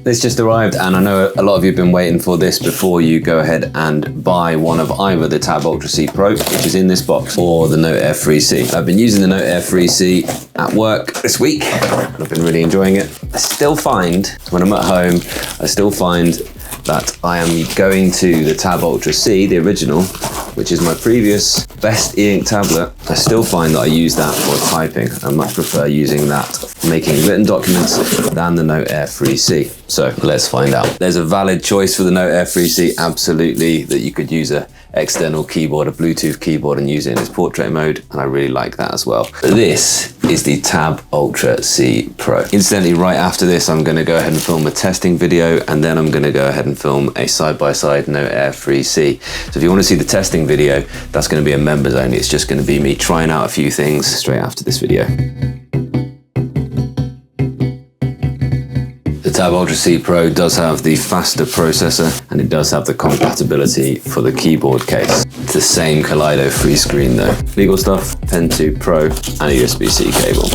This just arrived, and I know a lot of you have been waiting for this before you go ahead and buy one of either the Tab Ultra C Pro, which is in this box, or the Note Air 3C. I've been using the Note Air 3C at work this week, and I've been really enjoying it. I still find, when I'm at home, I still find that I am going to the Tab Ultra C, the original, which is my previous best Eink tablet. I still find that I use that for typing. I much prefer using that for making written documents than the Note Air 3C. So let's find out. There's a valid choice for the Note Air 3C, absolutely, that you could use a external keyboard, a Bluetooth keyboard, and use it in its portrait mode, and I really like that as well. This is the Tab Ultra C Pro. Incidentally, right after this, I'm going to go ahead and film a testing video, and then I'm going to go ahead and film a side-by-side Note Air 3C. So if you want to see the testing video, that's going to be a members only. It's just going to be me trying out a few things straight after this video. The Tab Ultra C Pro does have the faster processor, and it does have the compatibility for the keyboard case. It's the same Kaleido-free screen though. Legal stuff, Pen 2 Pro, and a USB-C cable.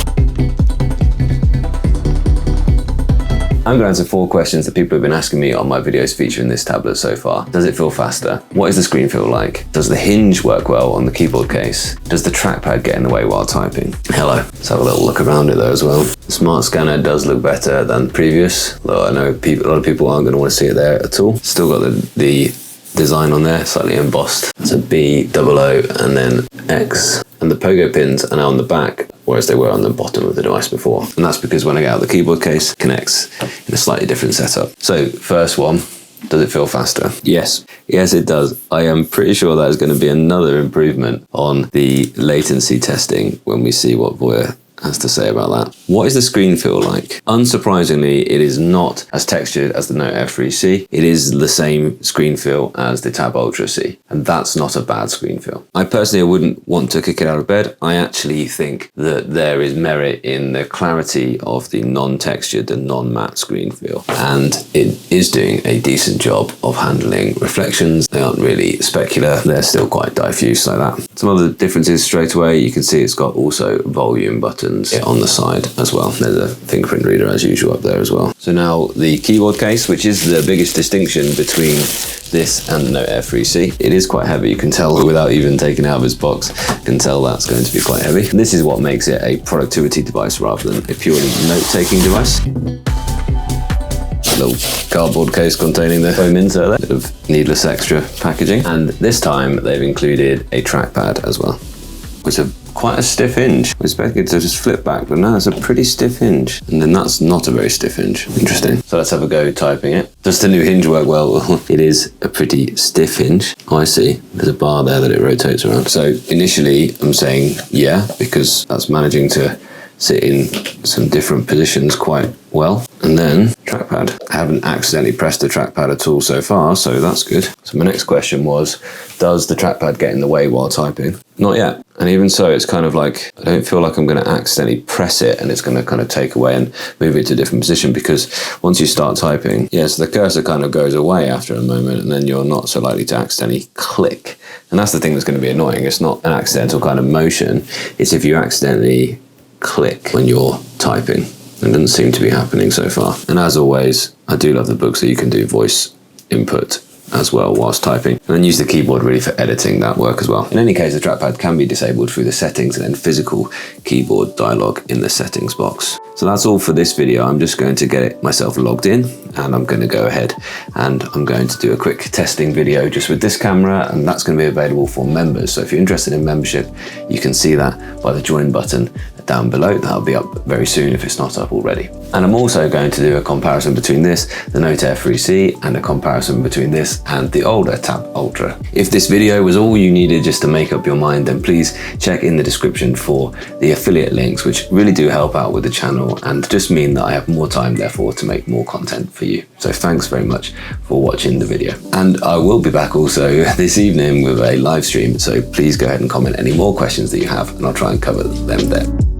I'm going to answer 4 questions that people have been asking me on my videos featuring this tablet so far. Does it feel faster? What does the screen feel like? Does the hinge work well on the keyboard case? Does the trackpad get in the way while typing? Hello. Let's have a little look around it though as well. The smart scanner does look better than previous, though I know a lot of people aren't going to want to see it there at all. Still got the design on there, slightly embossed. It's a B00 and then X. And the pogo pins are now on the back, whereas they were on the bottom of the device before. And that's because when I get out the keyboard case, it connects in a slightly different setup. So first one, does it feel faster? Yes. Yes, it does. I am pretty sure that is going to be another improvement on the latency testing when we see what Voya has to say about that. What does the screen feel like? Unsurprisingly, it is not as textured as the Note Air 3C. It is the same screen feel as the Tab Ultra C, and that's not a bad screen feel. I personally wouldn't want to kick it out of bed. I actually think that there is merit in the clarity of the non-textured, the non-matte screen feel, and it is doing a decent job of handling reflections. They aren't really specular. They're still quite diffuse like that. Some other differences straight away. You can see it's got also volume buttons on the side as well. There's a fingerprint reader as usual up there as well. So now the keyboard case, which is the biggest distinction between this and the Note Air 3C. It is quite heavy. You can tell without even taking it out of its box. You can tell that's going to be quite heavy. And this is what makes it a productivity device rather than a purely note-taking device. A little cardboard case containing the foam insert there. Bit of needless extra packaging. And this time they've included a trackpad as well. It's quite a stiff hinge. I expected it to just flip back, but no, it's a pretty stiff hinge. And then that's not a very stiff hinge. Interesting. So let's have a go typing it. Does the new hinge work well? It is a pretty stiff hinge. Oh, I see. There's a bar there that it rotates around. So initially I'm saying yeah, because that's managing to sit in some different positions quite well. And then trackpad. I haven't accidentally pressed the trackpad at all so far, so that's good. So my next question was, does the trackpad get in the way while typing? Not yet. And even so, it's kind of like, I don't feel like I'm going to accidentally press it and it's going to kind of take away and move it to a different position, because once you start typing, so the cursor kind of goes away after a moment, and then you're not so likely to accidentally click. And that's the thing that's going to be annoying. It's not an accidental kind of motion. It's if you accidentally click when you're typing. It doesn't seem to be happening so far. And as always, I do love the Boox that you can do voice input as well whilst typing, and then use the keyboard really for editing that work as well. In any case, the trackpad can be disabled through the settings and then physical keyboard dialog in the settings box. So that's all for this video. I'm just going to get it myself logged in, and I'm going to go ahead and I'm going to do a quick testing video just with this camera, and that's going to be available for members. So if you're interested in membership, you can see that by the join button down below. That'll be up very soon if it's not up already. And I'm also going to do a comparison between this, the Note Air 3C, and a comparison between this and the older Tab Ultra. If this video was all you needed just to make up your mind, then please check in the description for the affiliate links, which really do help out with the channel and just mean that I have more time therefore to make more content for you. So thanks very much for watching the video. And I will be back also this evening with a live stream, so please go ahead and comment any more questions that you have and I'll try and cover them there.